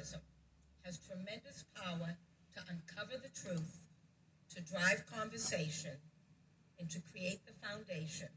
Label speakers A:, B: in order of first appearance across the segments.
A: journalism has tremendous power to uncover the truth, to drive conversation, and to create the foundation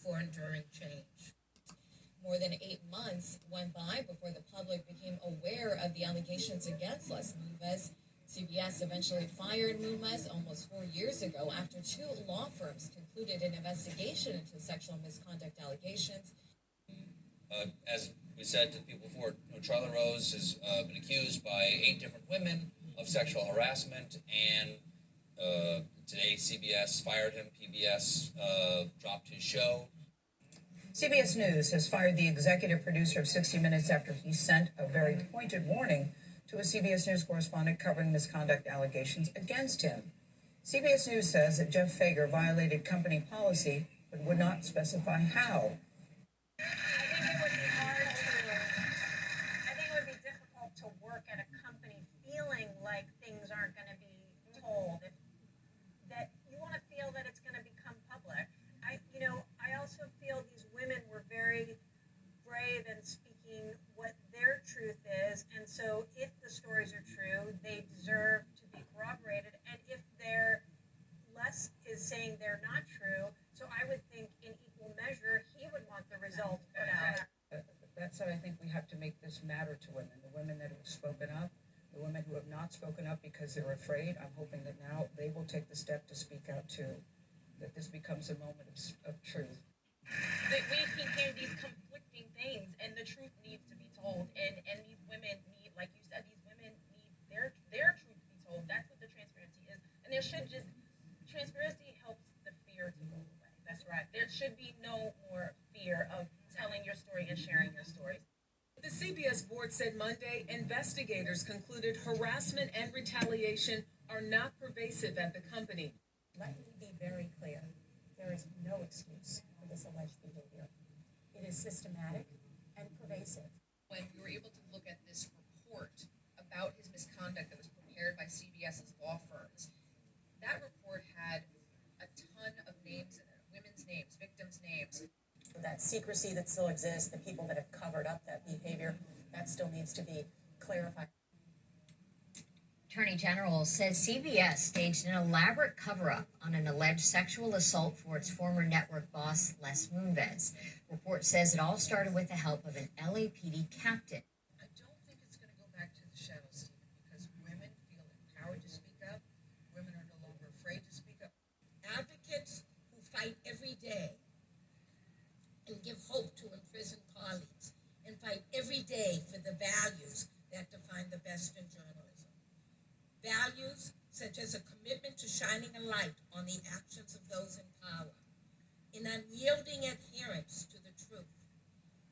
A: for enduring change. More than 8 months went by before the public became aware of the allegations against Les Moonves. CBS eventually fired Moonves almost 4 years ago after 2 law firms concluded an investigation into sexual misconduct allegations.
B: As we said to people before, Charlie Rose has been accused by 8 different women of sexual harassment, and today CBS fired him. PBS dropped his show.
C: CBS News has fired the executive producer of 60 Minutes after he sent a very pointed warning to a CBS News correspondent covering misconduct allegations against him. CBS News says that Jeff Fager violated company policy but would not specify how.
D: I think it would be difficult to work at a company feeling like things aren't going to be told. That you want to feel that it's going to become public. I also feel these women were very brave in speaking what their truth is, and so if the stories are true, they deserve to be corroborated. And if Les is saying they're not true, so I would think in equal measure he would want the results put out.
C: That's why I think we have to make this matter to women. The women that have spoken up, the women who have not spoken up because they're afraid. I'm hoping that now they will take the step to speak out too. That this becomes a moment of truth.
E: That we can hear these conflicting things, and the truth needs to be told. And these women need, like you said, these women need their truth to be told. That's what the transparency is. And transparency helps the fear to go away. That's right. There should be no more fear of telling your story and sharing your stories.
F: The CBS board said Monday investigators concluded harassment and retaliation are not pervasive at the company.
G: Let me be very clear. There is no excuse for this alleged behavior. It is systematic and pervasive.
H: When we were able to look at this report about his misconduct that was prepared by CBS's law firms, that report had a ton of names in it, women's names, victims' names.
G: That secrecy that still exists, the people that have covered up that behavior, that still needs to be clarified.
I: Attorney General says CBS staged an elaborate cover-up on an alleged sexual assault for its former network boss, Les Moonves. Report says it all started with the help of an LAPD captain.
A: I don't think it's going to go back to the shadows, Stephen, because women feel empowered to speak up. Women are no longer afraid to speak up. Advocates who fight every day and give hope to imprisoned colleagues and fight every day for the values that define the best in journalism. Values such as a commitment to shining a light on the actions of those in power, an unyielding adherence to the truth,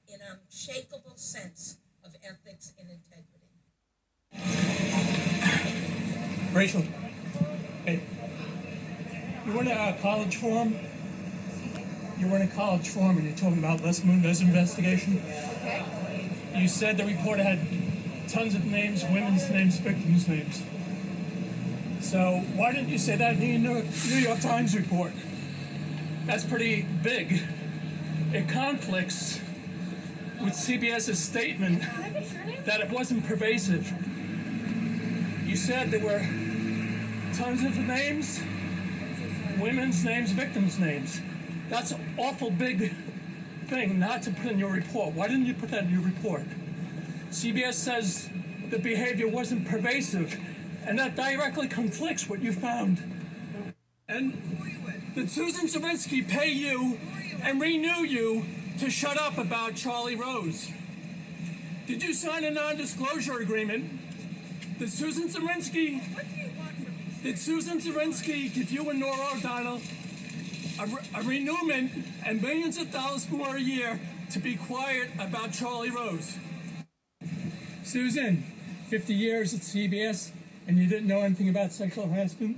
A: an unshakable sense of ethics and integrity.
J: Rachel, hey, you were in a college forum? You were in a college forum and you're talking about Les Moonves' investigation? Okay. You said the report had tons of names, women's names, victims' names. So why didn't you say that in the New York Times report? That's pretty big. It conflicts with CBS's statement that it wasn't pervasive. You said there were tons of names, women's names, victims' names. That's an awful big thing not to put in your report. Why didn't you put that in your report? CBS says the behavior wasn't pervasive, and that directly conflicts what you found. And did Susan Zawinski pay you and renew you to shut up about Charlie Rose? Did you sign a non-disclosure agreement? Did Susan Zawinski give you and Nora O'Donnell a renewment and millions of dollars more a year to be quiet about Charlie Rose? Susan, 50 years at CBS, and you didn't know anything about sexual harassment?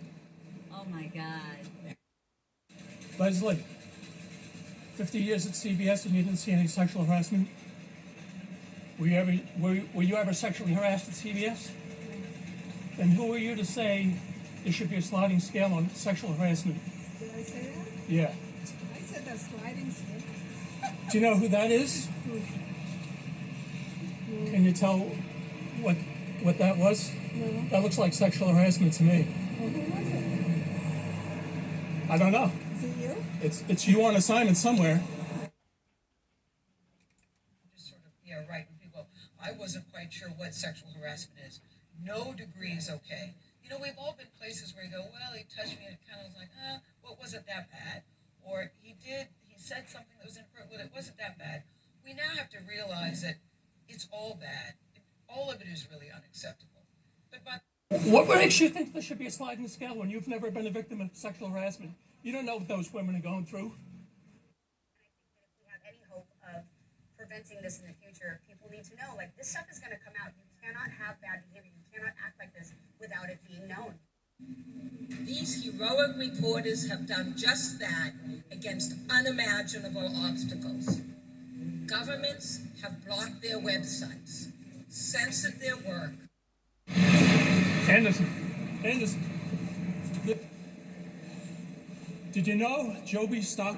K: Oh my God.
J: Leslie, 50 years at CBS and you didn't see any sexual harassment? Were you ever sexually harassed at CBS? Then who are you to say there should be a sliding scale on sexual harassment?
K: Did I say that?
J: Yeah.
K: I said a sliding scale.
J: Do you know who that is?
K: Who?
J: Can you tell what what that was?
K: No.
J: That looks like sexual harassment to me.
K: Well, who was it?
J: I don't know.
K: Is it you?
J: It's you on assignment somewhere.
A: Just sort of, yeah, right, when people, I wasn't quite sure what sexual harassment is. No degree is okay. You know, we've all been places where you go, well, he touched me and it kind of was like, well, it wasn't that bad. Or he said something that was inappropriate, well, it wasn't that bad. We now have to realize that it's all bad. All of it is really unacceptable. But
J: What makes you think there should be a sliding scale when you've never been a victim of sexual harassment? You don't know what those women are going through.
L: If we have any hope of preventing this in the future, people need to know, like, this stuff is going to come out. You cannot have bad behavior. You cannot act like this without it being known.
A: these heroic reporters have done just that against unimaginable obstacles. Governments have blocked their websites, censored their work.
J: Anderson. Did you know Joby's stock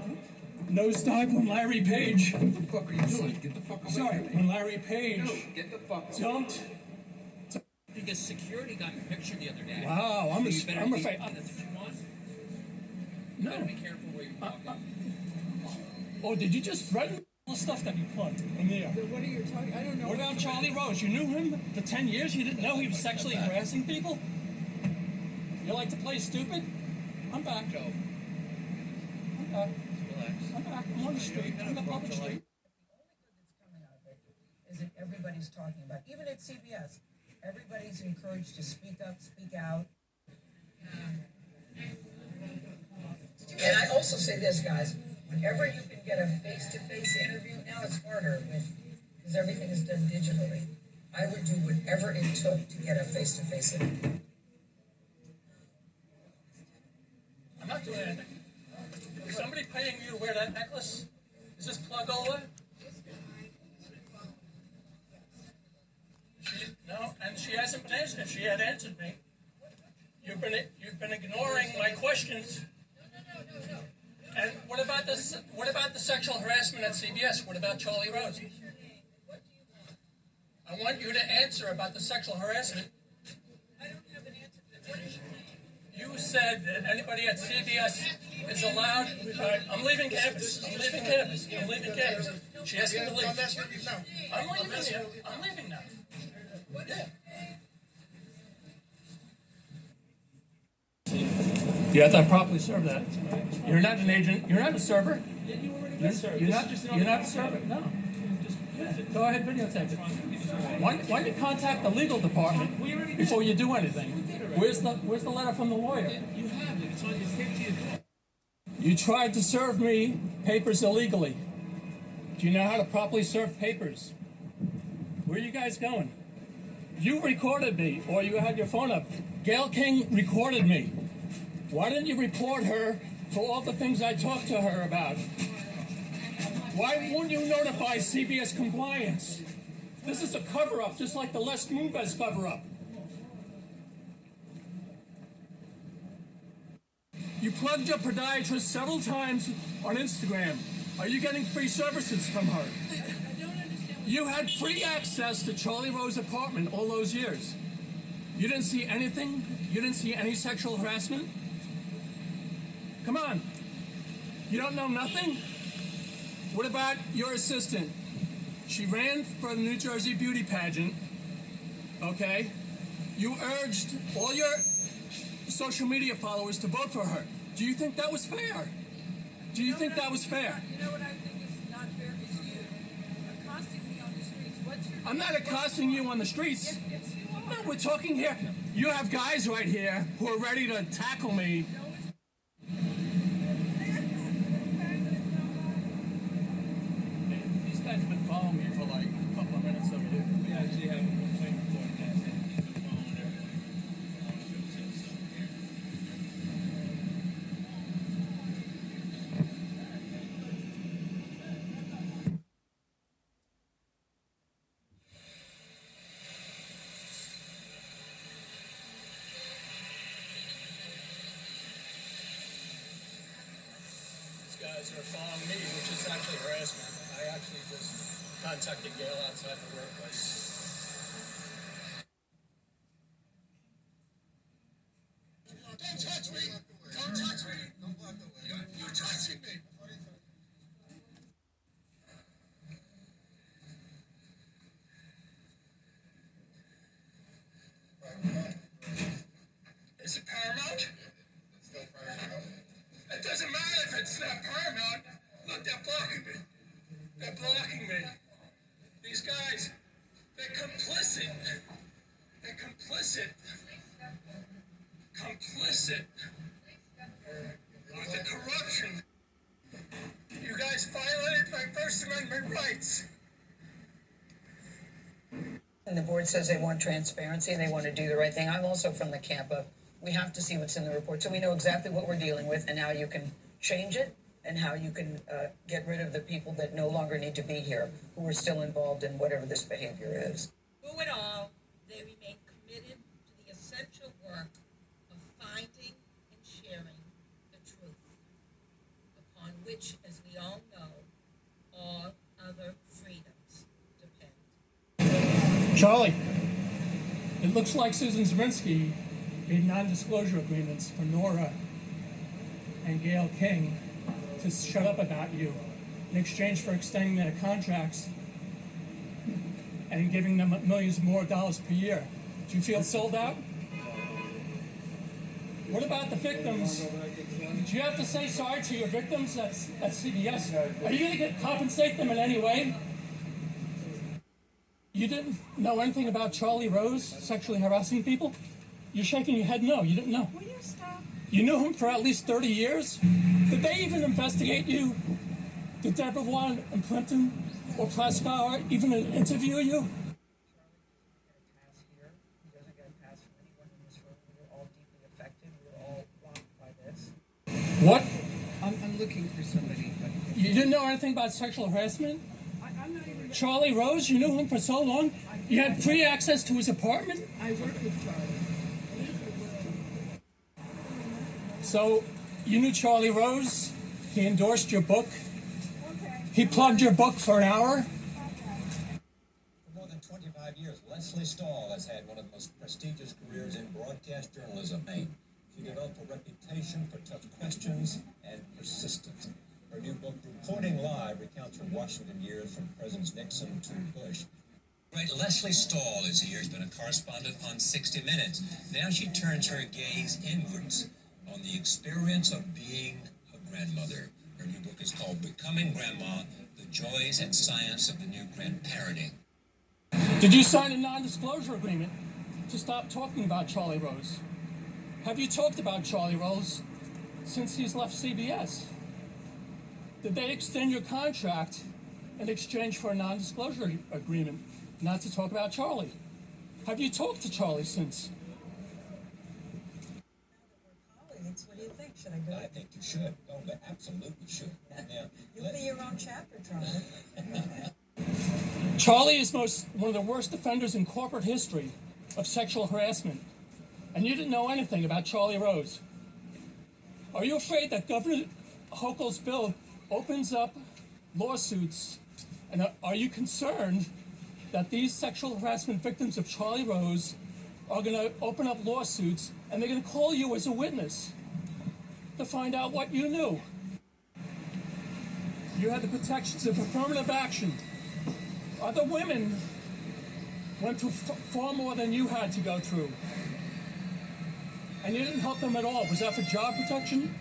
J: nosedived when Larry Page?
M: What the fuck are you doing? Get the fuck away
J: Sorry,
M: from me.
J: when Larry Page
M: No, get the fuck away.
J: jumped.
N: Because security got your picture the other day.
J: Wow, I'm
N: So you better
J: afraid.
N: That's what you want? You better
J: No.
N: be careful where you're talking.
J: Oh, did you just threaten all the stuff that you plugged in there?
K: What are you talking? I don't know.
J: What about Charlie Rose? You knew him for 10 years? You didn't know he was sexually harassing people? You like to play stupid? I'm back.
N: Joe,
J: I'm back.
N: relax.
J: I'm back. I'm on the street. I'm on the public street.
A: The only good that's coming out of it is that everybody's talking about, even at CBS, everybody's encouraged to speak up, speak out. And I also say this, guys, whenever you can get a face-to-face interview, now it's harder because everything is done digitally. I would do whatever it took to get a face-to-face interview.
J: I'm not doing anything. Is somebody paying you to wear that necklace? Is this plug over? No, and she hasn't been answered. If she had answered me, you've been ignoring my questions.
H: No.
J: And what about the sexual harassment at CBS? What about Charlie Rose? I want you to answer about the sexual harassment.
A: I don't have an answer to that. What is your name?
J: You said that anybody at CBS is allowed. I'm leaving campus. She asked me to leave. I'm leaving now. Yeah. You have to properly serve that. You're not an agent. You're not a server. You're not a server. No. Go ahead, videotape it. Why don't you contact the legal department before you do anything? Where's the letter from the lawyer?
N: You have it. It's on your tape.
J: You tried to serve me papers illegally. Do you know how to properly serve papers? Where are you guys going? You recorded me, or you had your phone up. Gail King recorded me. Why didn't you report her for all the things I talked to her about? Why won't you notify CBS Compliance? This is a cover-up, just like the Les Moonves cover-up. You plugged your podiatrist several times on Instagram. Are you getting free services from her? You had free access to Charlie Rose's apartment all those years. You didn't see anything? You didn't see any sexual harassment? Come on. You don't know nothing? What about your assistant? She ran for the New Jersey beauty pageant. Okay? You urged all your social media followers to vote for her. Do you think that was fair? Do you think that was fair?
K: You know what I think is not fair is you accosting me on the streets. What's your
J: I'm not accosting you on the streets.
K: Yes, you are.
J: No, we're talking here. You have guys right here who are ready to tackle me. These guys have been following me for like a couple of minutes over here.
N: We actually have a complaint report that the phone and everything.
J: These guys are following me, which is actually harassment. I actually just contacted Gail outside the workplace.
O: me! Don't touch me! Don't block the way. You're touching me! Is it Paramount? Still Paramount. It doesn't matter if it's not Paramount. Look, they're blocking me. They're blocking me. These guys, they're complicit. They're complicit. Complicit with the corruption. You guys violated my First Amendment rights.
C: And the board says they want transparency and they want to do the right thing. I'm also from the camp of we have to see what's in the report so we know exactly what we're dealing with and how you can change it and how you can get rid of the people that no longer need to be here, who are still involved in whatever this behavior is.
A: Through it all, they remain committed to the essential work of finding and sharing the truth, upon which, as we all know, all other freedoms depend.
J: Charlie, it looks like Susan Zirinsky made non-disclosure agreements for Nora and Gail King to shut up about you in exchange for extending their contracts and giving them millions more dollars per year. Do you feel sold out? What about the victims? Did you have to say sorry to your victims at CBS? Are you going to compensate them in any way? You didn't know anything about Charlie Rose sexually harassing people? You're shaking your head no, you didn't know.
K: Will you stop?
J: You knew him for at least 30 years? Did they even investigate you? Did Deborah Warren and Plimpton or Plaskauer even interview you? What?
P: I'm looking for somebody.
J: You didn't know anything about sexual harassment?
K: I'm not even.
J: Charlie Rose, you knew him for so long? You had free access to his apartment?
P: I work with Charlie.
J: So, you knew Charlie Rose? He endorsed your book? He plugged your book for an hour?
Q: For more than 25 years, Leslie Stahl has had one of the most prestigious careers in broadcast journalism. She developed a reputation for tough questions and persistence. Her new book, Reporting Live, recounts her Washington years from Presidents Nixon to Bush. Right, Leslie Stahl is here. She's been a correspondent on 60 Minutes. Now she turns her gaze inwards on the experience of being a grandmother. Her new book is called Becoming Grandma, The Joys and Science of the New Grandparenting.
J: Did you sign a non-disclosure agreement to stop talking about Charlie Rose? Have you talked about Charlie Rose since he's left CBS? Did they extend your contract in exchange for a non-disclosure agreement not to talk about Charlie? Have you talked to Charlie since?
C: What do you think? Should I do
Q: I
C: it?
Q: think you should. Oh, but absolutely should. Now,
C: You'll be your own chapter, Charlie.
J: Charlie is one of the worst offenders in corporate history of sexual harassment. And you didn't know anything about Charlie Rose. Are you afraid that Governor Hochul's bill opens up lawsuits? And are you concerned that these sexual harassment victims of Charlie Rose are going to open up lawsuits and they're going to call you as a witness to find out what you knew? You had the protections of affirmative action. Other women went through far more than you had to go through. And you didn't help them at all. Was that for job protection?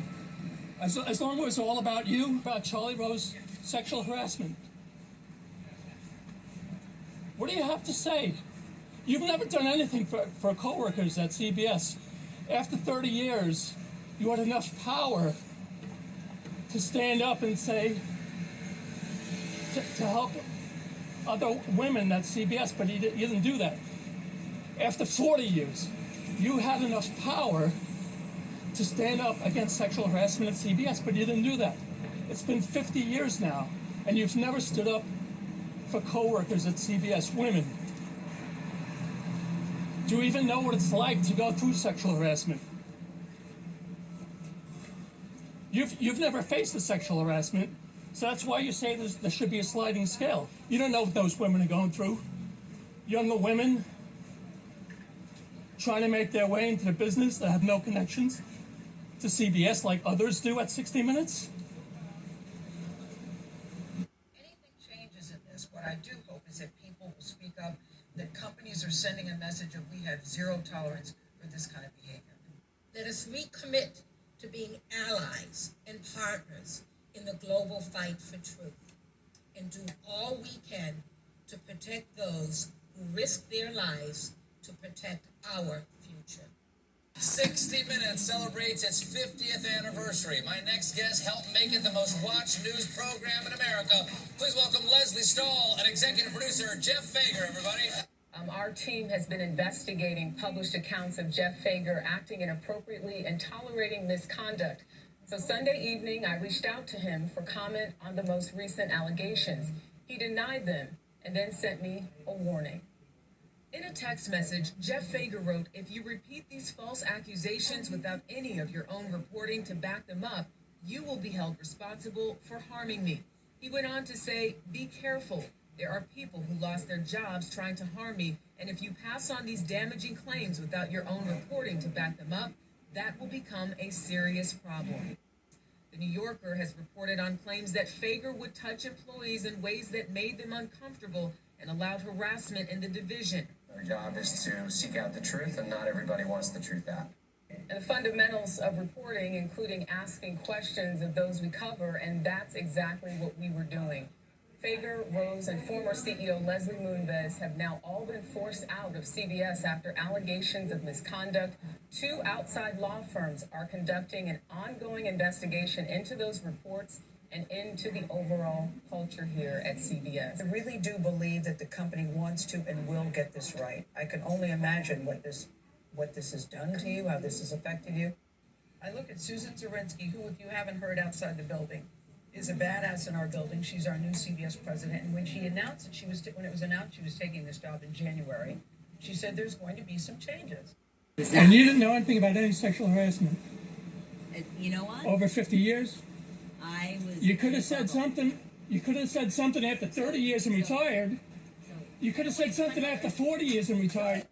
J: As long as it was all about you, about Charlie Rose sexual harassment. What do you have to say? You've never done anything for coworkers at CBS. After 30 years, you had enough power to stand up and say, to help other women at CBS, but you didn't do that. After 40 years, you had enough power to stand up against sexual harassment at CBS, but you didn't do that. It's been 50 years now, and you've never stood up for coworkers at CBS, women. Do you even know what it's like to go through sexual harassment? You've never faced the sexual harassment, so that's why you say there should be a sliding scale. You don't know what those women are going through. Younger women trying to make their way into the business that have no connections. to CBS like others do at 60 Minutes?
A: Anything changes in this, what I do hope is that people will speak up, that companies are sending a message of we have zero tolerance for this kind of behavior.
R: Let us recommit to being allies and partners in the global fight for truth and do all we can to protect those who risk their lives to protect our future.
B: 60 Minutes celebrates its 50th anniversary. My next guest helped make it the most watched news program in America. Please welcome Leslie Stahl and executive producer Jeff Fager, everybody.
C: Our team has been investigating published accounts of Jeff Fager acting inappropriately and tolerating misconduct. So Sunday evening, I reached out to him for comment on the most recent allegations. He denied them and then sent me a warning.
F: In a text message, Jeff Fager wrote, "If you repeat these false accusations without any of your own reporting to back them up, you will be held responsible for harming me." He went on to say, "Be careful. There are people who lost their jobs trying to harm me, and if you pass on these damaging claims without your own reporting to back them up, that will become a serious problem." The New Yorker has reported on claims that Fager would touch employees in ways that made them uncomfortable and allowed harassment in the division.
S: Our job is to seek out the truth, and not everybody wants the truth out.
C: And the fundamentals of reporting, including asking questions of those we cover, and that's exactly what we were doing. Fager, Rose, and former CEO Leslie Moonves have now all been forced out of CBS after allegations of misconduct. 2 outside law firms are conducting an ongoing investigation into those reports and into the overall culture here at CBS. I really do believe that the company wants to and will get this right. I can only imagine what this has done to you, how this has affected you.
A: I look at Susan Zirinsky, who, if you haven't heard outside the building, is a badass in our building. She's our new CBS president, and when she announced that when it was announced she was taking this job in January, she said there's going to be some changes.
J: And you didn't know anything about any sexual harassment?
T: You know what?
J: Over 50 years?
T: I was.
J: You could have said something. You could have said something after 30 years and retired. You could have said something after 40 years and retired.